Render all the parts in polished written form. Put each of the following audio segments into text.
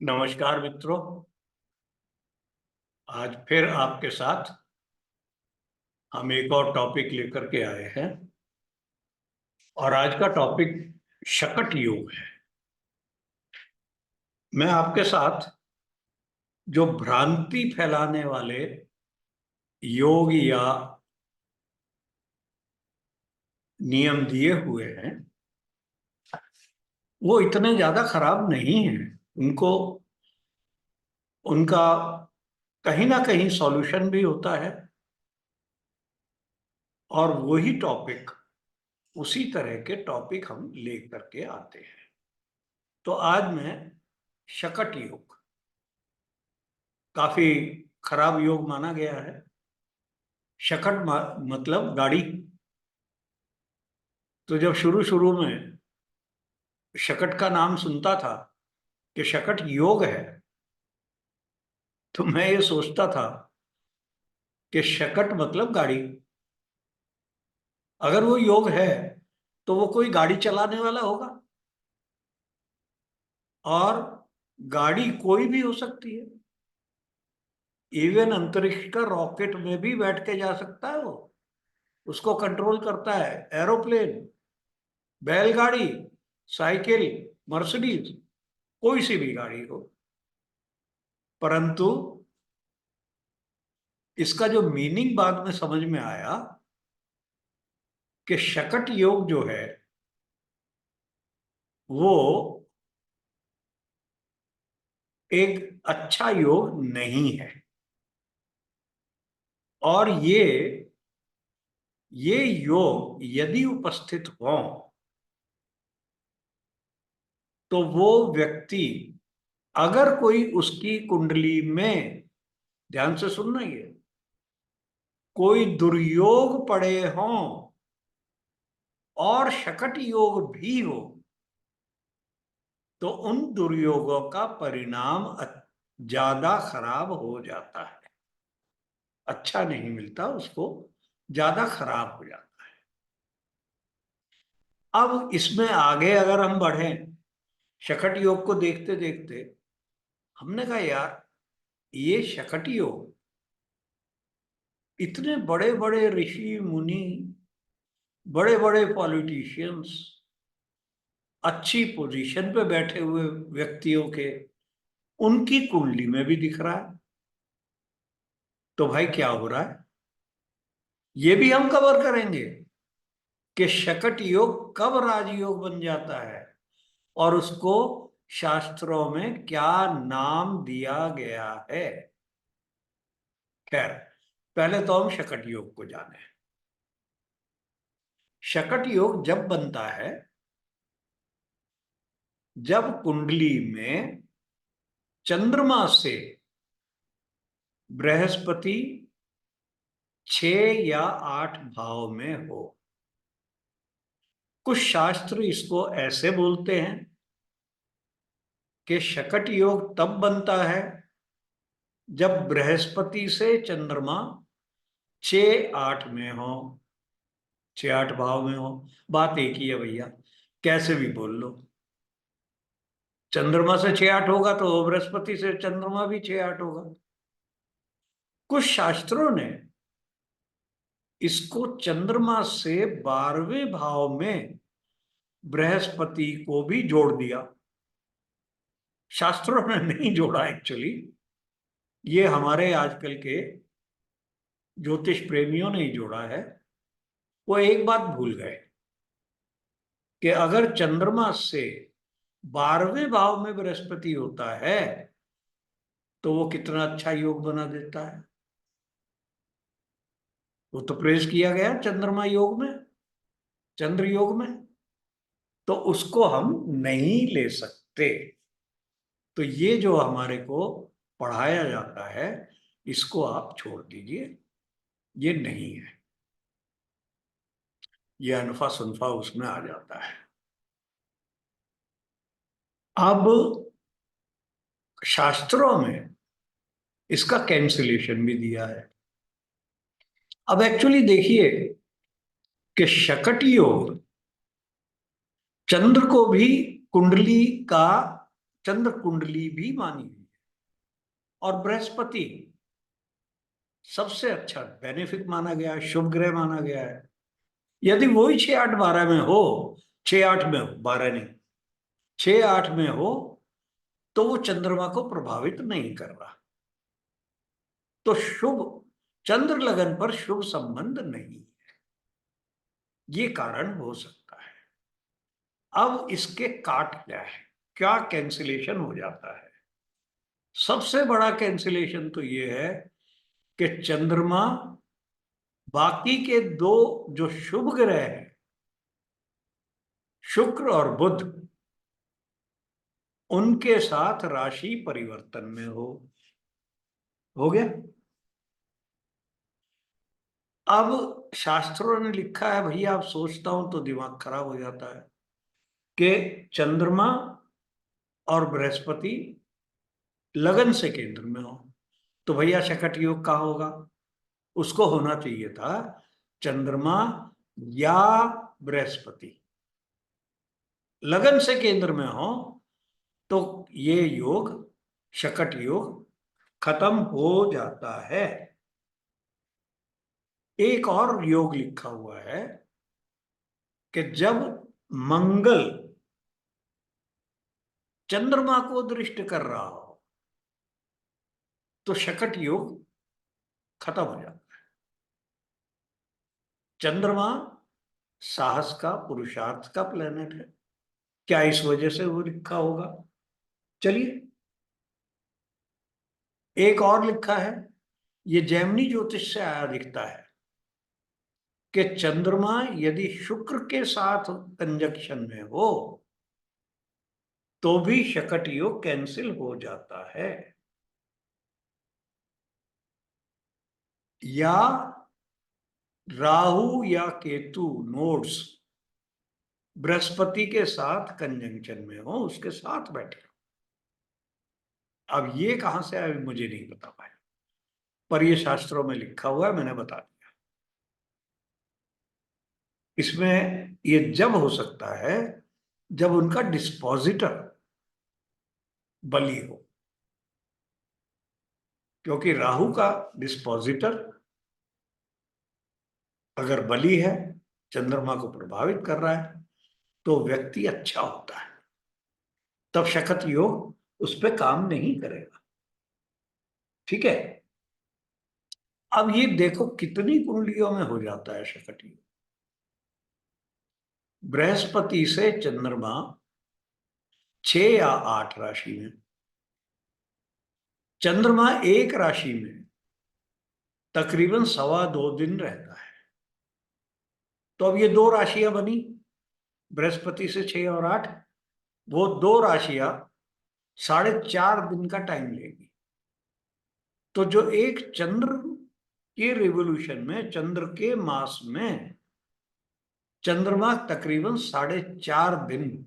नमस्कार मित्रों। आज फिर आपके साथ हम एक और टॉपिक लेकर के आए हैं और आज का टॉपिक शकट योग है। मैं आपके साथ जो भ्रांति फैलाने वाले योग या नियम दिए हुए हैं वो इतने ज्यादा खराब नहीं हैं। उनको उनका कहीं ना कहीं सॉल्यूशन भी होता है और वही टॉपिक उसी तरह के टॉपिक हम लेकर के आते हैं। तो आज मैं शकट योग, काफी खराब योग माना गया है। शकट मतलब गाड़ी। तो जब शुरू शुरू में शकट का नाम सुनता था कि शकट योग है, तो मैं ये सोचता था कि शकट मतलब गाड़ी। अगर वो योग है तो वो कोई गाड़ी चलाने वाला होगा, और गाड़ी कोई भी हो सकती है। इवन अंतरिक्ष का रॉकेट में भी बैठ के जा सकता है वो। उसको कंट्रोल करता है एरोप्लेन, बैलगाड़ी, साइकिल, मर्सिडीज, कोई सी भी गाड़ी हो। परंतु इसका जो मीनिंग बाद में समझ में आया कि शकट योग जो है वो एक अच्छा योग नहीं है। और ये योग यदि उपस्थित हो तो वो व्यक्ति, अगर कोई उसकी कुंडली में, ध्यान से सुनना, ये कोई दुर्योग पड़े हों और शकट योग भी हो, तो उन दुर्योगों का परिणाम ज्यादा खराब हो जाता है। अच्छा नहीं मिलता उसको, ज्यादा खराब हो जाता है। अब इसमें आगे अगर हम बढ़ें, शकट योग को देखते देखते हमने कहा यार, ये शकट योग, इतने बड़े बड़े ऋषि मुनि, बड़े बड़े पॉलिटिशियंस, अच्छी पोजीशन पे बैठे हुए व्यक्तियों के, उनकी कुंडली में भी दिख रहा है। तो भाई क्या हो रहा है, ये भी हम कवर करेंगे कि शकट योग कब राजयोग बन जाता है और उसको शास्त्रों में क्या नाम दिया गया है। खैर, पहले तो हम शकट योग को जाने। शकट योग जब बनता है जब कुंडली में चंद्रमा से बृहस्पति 6 या 8 भाव में हो। कुछ शास्त्र इसको ऐसे बोलते हैं कि शकट योग तब बनता है जब बृहस्पति से चंद्रमा 6-8 में हो, 6-8 भाव में हो। बात एक ही है भैया, कैसे भी बोल लो। चंद्रमा से 6-8 होगा तो बृहस्पति से चंद्रमा भी 6-8 होगा। कुछ शास्त्रों ने इसको चंद्रमा से 12वें भाव में बृहस्पति को भी जोड़ दिया। शास्त्रों ने नहीं जोड़ा एक्चुअली, ये हमारे आजकल के ज्योतिष प्रेमियों ने ही जोड़ा है। वो एक बात भूल गए कि अगर चंद्रमा से 12वें भाव में बृहस्पति होता है तो वो कितना अच्छा योग बना देता है। वो तो प्रेस किया गया चंद्रमा योग में, चंद्र योग में। तो उसको हम नहीं ले सकते। तो ये जो हमारे को पढ़ाया जाता है, इसको आप छोड़ दीजिए, ये नहीं है। ये अनफा सनफा उसमें आ जाता है। अब शास्त्रों में इसका कैंसिलेशन भी दिया है। अब एक्चुअली देखिए कि शकट योग चंद्र को भी कुंडली का, चंद्र कुंडली भी मानी हुई है। और बृहस्पति सबसे अच्छा बेनिफिक माना गया है, शुभ ग्रह माना गया है। यदि वही 6 8 12 में हो, 6 8 में हो, 12 नहीं, 6 8 में हो, तो वो चंद्रमा को प्रभावित नहीं कर रहा। तो शुभ चंद्र लगन पर शुभ संबंध नहीं, ये कारण हो सकता है। अब इसके काट क्या है, क्या कैंसिलेशन हो जाता है? सबसे बड़ा कैंसिलेशन तो ये है कि चंद्रमा बाकी के दो जो शुभ ग्रह हैं, शुक्र और बुध, उनके साथ राशि परिवर्तन में हो गया। अब शास्त्रों ने लिखा है, भैया आप सोचता हूं तो दिमाग खराब हो जाता है, कि चंद्रमा और बृहस्पति लगन से केंद्र में हो, तो भैया शकट योग कहाँ होगा? उसको होना चाहिए था चंद्रमा या बृहस्पति लगन से केंद्र में हो, तो ये योग, शकट योग, खत्म हो जाता है। एक और योग लिखा हुआ है कि जब मंगल चंद्रमा को दृष्ट कर रहा हो, तो शकट योग खत्म हो जाता है। चंद्रमा साहस का, पुरुषार्थ का प्लेनेट है, क्या इस वजह से वो लिखा होगा? चलिए, एक और लिखा है, ये जैमिनी ज्योतिष से आया लिखता है कि चंद्रमा यदि शुक्र के साथ कंजक्शन में हो, तो भी शकट योग कैंसिल हो जाता है। या राहु या केतु नोड्स बृहस्पति के साथ कंजंक्शन में हो, उसके साथ बैठे। अब ये कहां से आया मुझे नहीं बता पाया, पर ये शास्त्रों में लिखा हुआ है, मैंने बता दिया। इसमें ये जब हो सकता है जब उनका डिस्पोजिटर बली हो, क्योंकि राहु का डिस्पोजिटर अगर बली है, चंद्रमा को प्रभावित कर रहा है, तो व्यक्ति अच्छा होता है, तब शकट योग उस पर काम नहीं करेगा। ठीक है। अब ये देखो कितनी कुंडलियों में हो जाता है शकट योग। बृहस्पति से चंद्रमा 6 या 8 राशि में, चंद्रमा एक राशि में तकरीबन 2.25 दिन रहता है। तो अब ये दो राशियां बनी, बृहस्पति से 6 और 8, वो दो राशियां 4.5 दिन का टाइम लेगी। तो जो एक चंद्र के रिवोल्यूशन में, चंद्र के मास में, चंद्रमा तकरीबन 4.5 दिन,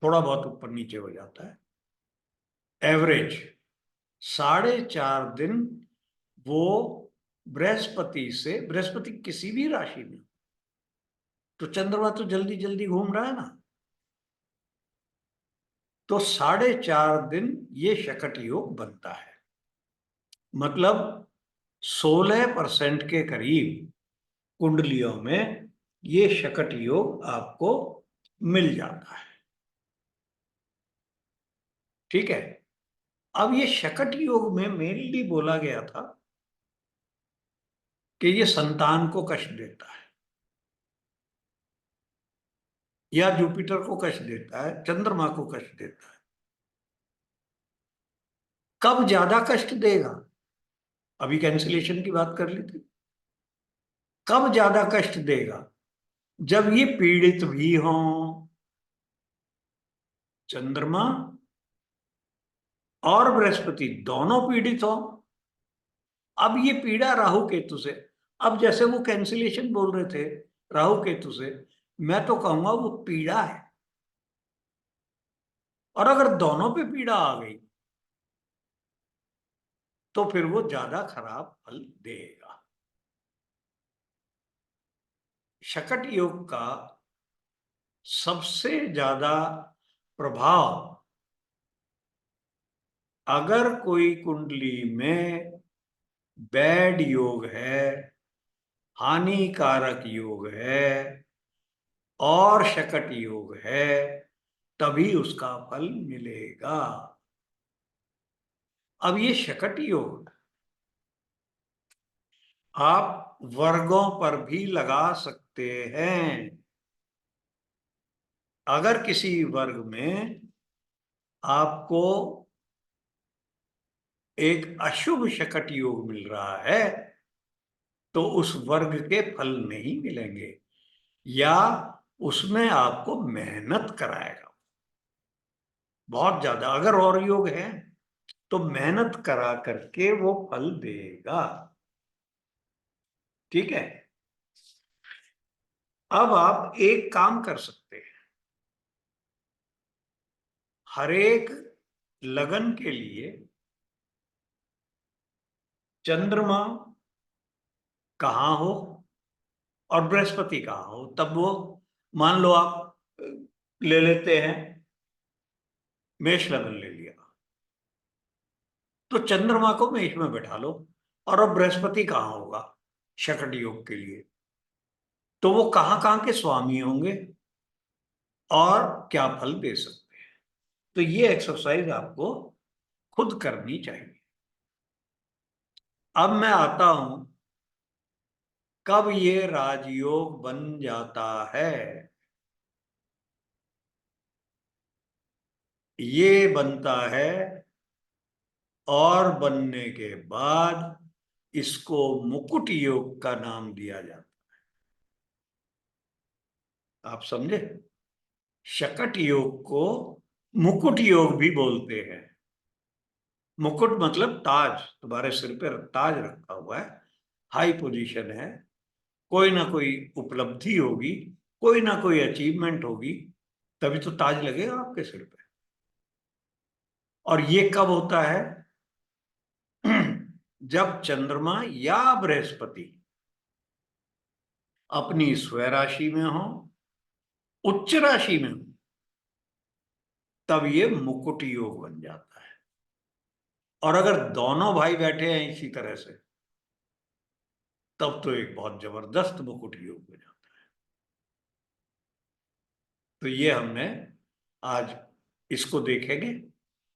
थोड़ा बहुत ऊपर नीचे हो जाता है, एवरेज 4.5 दिन वो बृहस्पति से, बृहस्पति किसी भी राशि में, तो चंद्रमा तो जल्दी जल्दी घूम रहा है ना, तो 4.5 दिन ये शकट योग बनता है। मतलब 16% के करीब कुंडलियों में ये शकट योग आपको मिल जाता है। ठीक है। अब ये शकट योग में मेनली बोला गया था कि ये संतान को कष्ट देता है, या जुपिटर को कष्ट देता है, चंद्रमा को कष्ट देता है। कब ज्यादा कष्ट देगा? अभी कैंसिलेशन की बात कर ली थी। कब ज्यादा कष्ट देगा? जब ये पीड़ित भी हों, चंद्रमा और बृहस्पति दोनों पीड़ित हों। अब ये पीड़ा राहु केतु से, अब जैसे वो कैंसिलेशन बोल रहे थे राहु केतु से, मैं तो कहूंगा वो पीड़ा है। और अगर दोनों पे पीड़ा आ गई, तो फिर वो ज्यादा खराब फल देगा। शकट योग का सबसे ज्यादा प्रभाव अगर कोई कुंडली में बैड योग है, हानिकारक योग है और शकट योग है, तभी उसका फल मिलेगा। अब ये शकट योग आप वर्गों पर भी लगा सकते हैं। अगर किसी वर्ग में आपको एक अशुभ शकट योग मिल रहा है तो उस वर्ग के फल नहीं मिलेंगे, या उसमें आपको मेहनत कराएगा बहुत ज्यादा। अगर और योग है तो मेहनत करा करके वो फल देगा। ठीक है। अब आप एक काम कर सकते हैं, हरेक लगन के लिए चंद्रमा कहाँ हो और बृहस्पति कहाँ हो, तब वो, मान लो आप ले लेते हैं, मेष लगन ले लिया, तो चंद्रमा को मेष में बैठा लो, और अब बृहस्पति कहाँ होगा शकट योग के लिए, तो वो कहाँ कहाँ के स्वामी होंगे और क्या फल दे सकते हैं। तो ये एक्सरसाइज आपको खुद करनी चाहिए। अब मैं आता हूं कब ये राजयोग बन जाता है। ये बनता है और बनने के बाद इसको मुकुट योग का नाम दिया जाता है। आप समझे? शकट योग को मुकुट योग भी बोलते हैं। मुकुट मतलब ताज, तुम्हारे सिर पर ताज रखा हुआ है, हाई पोजीशन है, कोई ना कोई उपलब्धि होगी, कोई ना कोई अचीवमेंट होगी, तभी तो ताज लगेगा आपके सिर पे। और ये कब होता है? जब चंद्रमा या बृहस्पति अपनी स्वराशि राशि में हो, उच्च राशि में हो, तब ये मुकुट योग बन जाता है। और अगर दोनों भाई बैठे हैं इसी तरह से, तब तो एक बहुत जबरदस्त मुकुट योग हो जाता है। तो ये हमने आज इसको देखेंगे,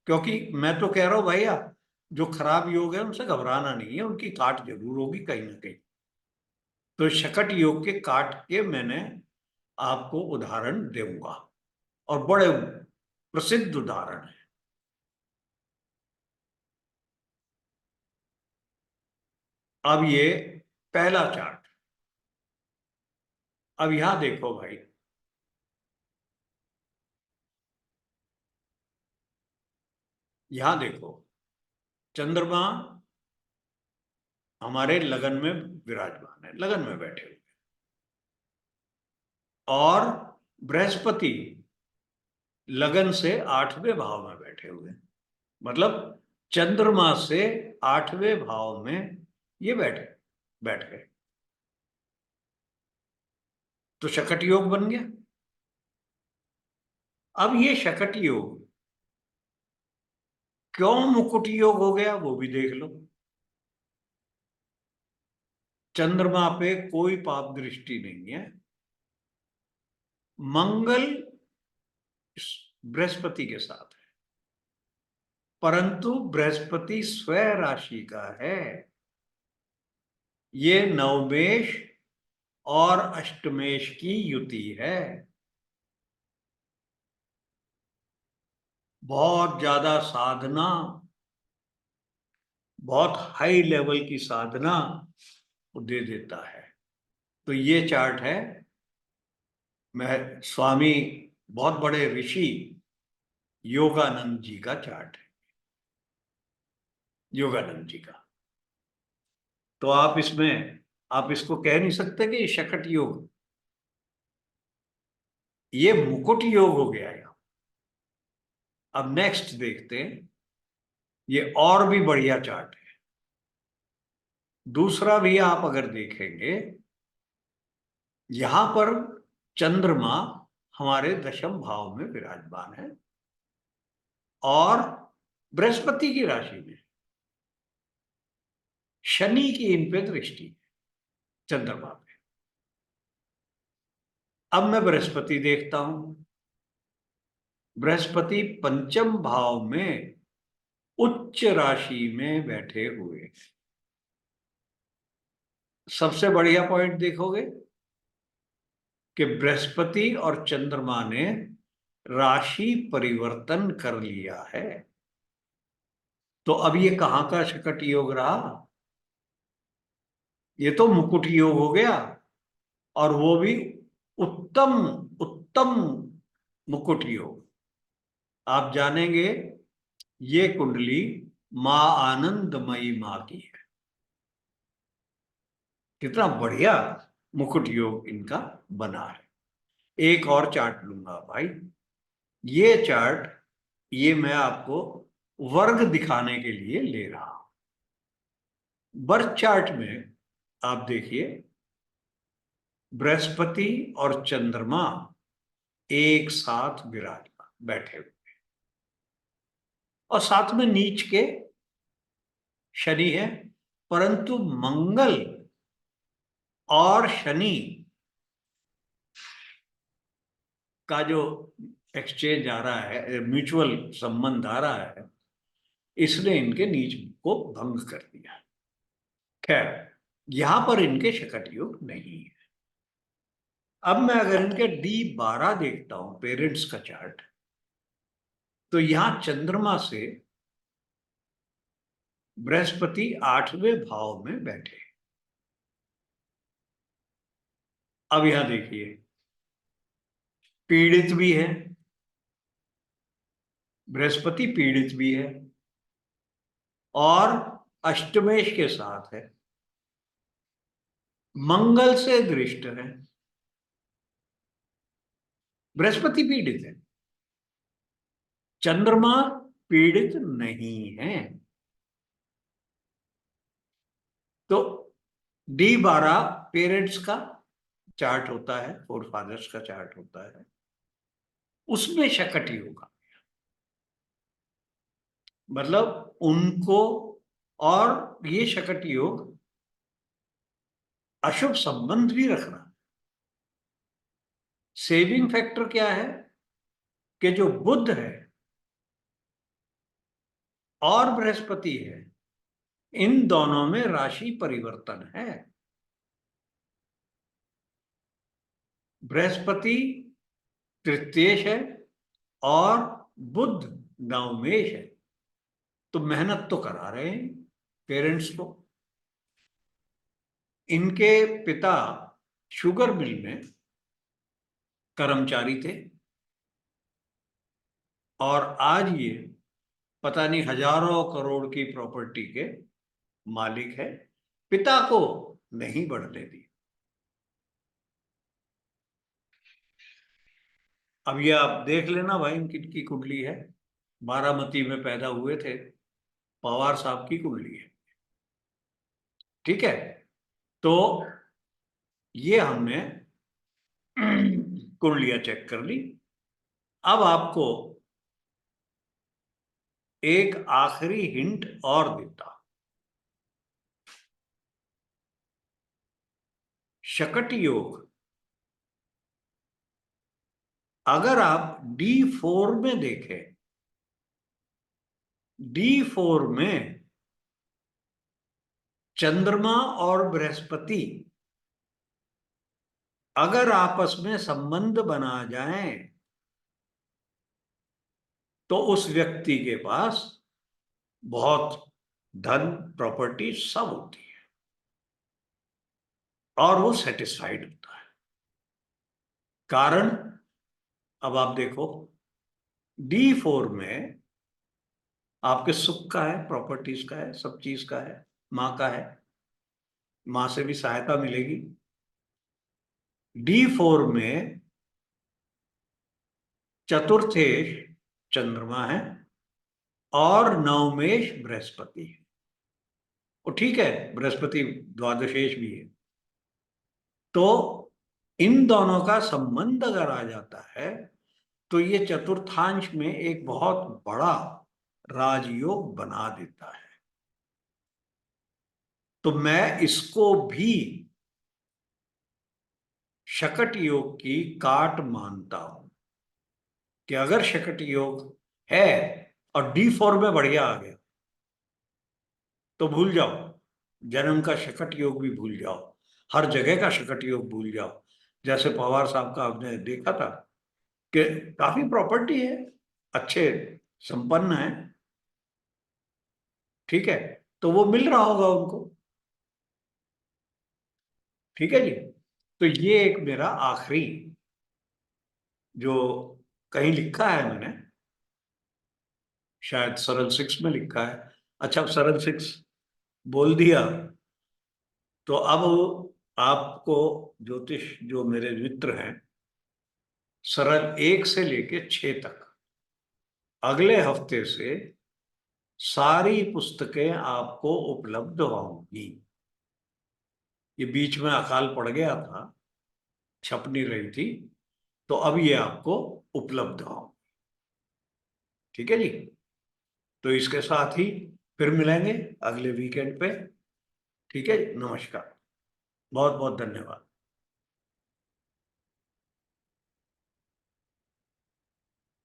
क्योंकि मैं तो कह रहा हूं भैया, जो खराब योग है उनसे घबराना नहीं है, उनकी काट जरूर होगी कहीं ना कहीं। तो शकट योग के काट के मैंने आपको उदाहरण दूंगा, और बड़े प्रसिद्ध उदाहरण है। अब ये पहला चार्ट, अब यहां देखो भाई, यहां देखो, चंद्रमा हमारे लगन में विराजमान है, लगन में बैठे हुए, और बृहस्पति लगन से 8वें भाव में बैठे हुए, मतलब चंद्रमा से 8वें भाव में ये बैठ गए, तो शकट योग बन गया। अब ये शकट योग क्यों मुकुट योग हो गया वो भी देख लो। चंद्रमा पे कोई पाप दृष्टि नहीं है, मंगल बृहस्पति के साथ है, परंतु बृहस्पति स्वयं राशि का है। ये नवमेश और अष्टमेश की युति है। बहुत ज्यादा साधना, बहुत हाई लेवल की साधना वो दे देता है। तो ये चार्ट है, मैं स्वामी, बहुत बड़े ऋषि योगानंद जी का चार्ट है, योगानंद जी का। तो आप इसमें, आप इसको कह नहीं सकते कि ये शकट योग, ये मुकुट योग हो गया है। अब नेक्स्ट देखते हैं, ये और भी बढ़िया चार्ट है। दूसरा भी आप अगर देखेंगे, यहां पर चंद्रमा हमारे दशम भाव में विराजमान है, और बृहस्पति की राशि में शनि की इन पे दृष्टि चंद्रमा पे। अब मैं बृहस्पति देखता हूं। बृहस्पति पंचम भाव में उच्च राशि में बैठे हुए। सबसे बढ़िया पॉइंट देखोगे कि बृहस्पति और चंद्रमा ने राशि परिवर्तन कर लिया है। तो अब ये कहां का शकट योग रहा? ये तो मुकुट योग हो गया, और वो भी उत्तम उत्तम मुकुट योग। आप जानेंगे ये कुंडली मां आनंदमयी मां की है। कितना बढ़िया मुकुट योग इनका बना है। एक और चार्ट लूंगा भाई। ये चार्ट, ये मैं आपको वर्ग दिखाने के लिए ले रहा हूं। बर्थ चार्ट में आप देखिए, बृहस्पति और चंद्रमा एक साथ विराजमान बैठे हुए, और साथ में नीच के शनि है। परंतु मंगल और शनि का जो एक्सचेंज आ रहा है, म्यूचुअल संबंध आ रहा है, इसने इनके नीच को भंग कर दिया। खैर, यहां पर इनके शकट योग नहीं है। अब मैं अगर इनके D12 देखता हूं, पेरेंट्स का चार्ट, तो यहां चंद्रमा से बृहस्पति 8वें भाव में बैठे। अब यहां देखिए, पीड़ित भी है, बृहस्पति पीड़ित भी है, और अष्टमेश के साथ है, मंगल से दृष्ट है। बृहस्पति पीड़ित है, चंद्रमा पीड़ित नहीं है। तो D12 पेरेंट्स का चार्ट होता है, फोर फादर्स का चार्ट होता है, उसमें शकट योग का मतलब उनको, और ये शकट योग अशुभ संबंध भी रखना। सेविंग फैक्टर क्या है कि जो बुध है और बृहस्पति है, इन दोनों में राशि परिवर्तन है। बृहस्पति तृतीयेश है और बुध नवमेश है। तो मेहनत तो करा रहे हैं पेरेंट्स को। इनके पिता शुगर मिल में कर्मचारी थे, और आज ये पता नहीं हजारों करोड़ की प्रॉपर्टी के मालिक है। पिता को नहीं बढ़ने दी। अब ये आप देख लेना भाई, किनकी कुंडली है। बारामती में पैदा हुए थे, पवार साहब की कुंडली है। ठीक है, तो ये हमने कुंडलियां चेक कर ली। अब आपको एक आखिरी हिंट और देता। शकट योग अगर आप D4 में देखें, D4 में चंद्रमा और बृहस्पति अगर आपस में संबंध बना जाएं, तो उस व्यक्ति के पास बहुत धन, प्रॉपर्टी सब होती है, और वो सेटिस्फाइड होता है। कारण, अब आप देखो, D4 में आपके सुख का है, प्रॉपर्टीज का है, सब चीज का है, माँ का है, माँ से भी सहायता मिलेगी। D4 में चतुर्थेश चंद्रमा है और नवमेश बृहस्पति है। और ठीक है, बृहस्पति द्वादशेश भी है। तो इन दोनों का संबंध अगर आ जाता है, तो ये चतुर्थांश में एक बहुत बड़ा राजयोग बना देता है। तो मैं इसको भी शकट योग की काट मानता हूं कि अगर शकट योग है और D4 में बढ़िया आ गया तो भूल जाओ, जन्म का शकट योग भी भूल जाओ, हर जगह का शकट योग भूल जाओ। जैसे पवार साहब का आपने देखा था कि काफी प्रॉपर्टी है, अच्छे संपन्न है, ठीक है, तो वो मिल रहा होगा उनको। ठीक है जी। तो ये एक मेरा आखिरी जो कहीं लिखा है मैंने, शायद सरल 6 में लिखा है। अच्छा, सरल 6 बोल दिया तो अब आपको ज्योतिष जो मेरे मित्र हैं, सरल 1 से लेके 6 तक अगले हफ्ते से सारी पुस्तकें आपको उपलब्ध होंगी। ये बीच में अकाल पड़ गया था, छप नहीं रही थी, तो अब ये आपको उपलब्ध हो। ठीक है जी। तो इसके साथ ही फिर मिलेंगे अगले वीकेंड पे। ठीक है, नमस्कार, बहुत बहुत धन्यवाद।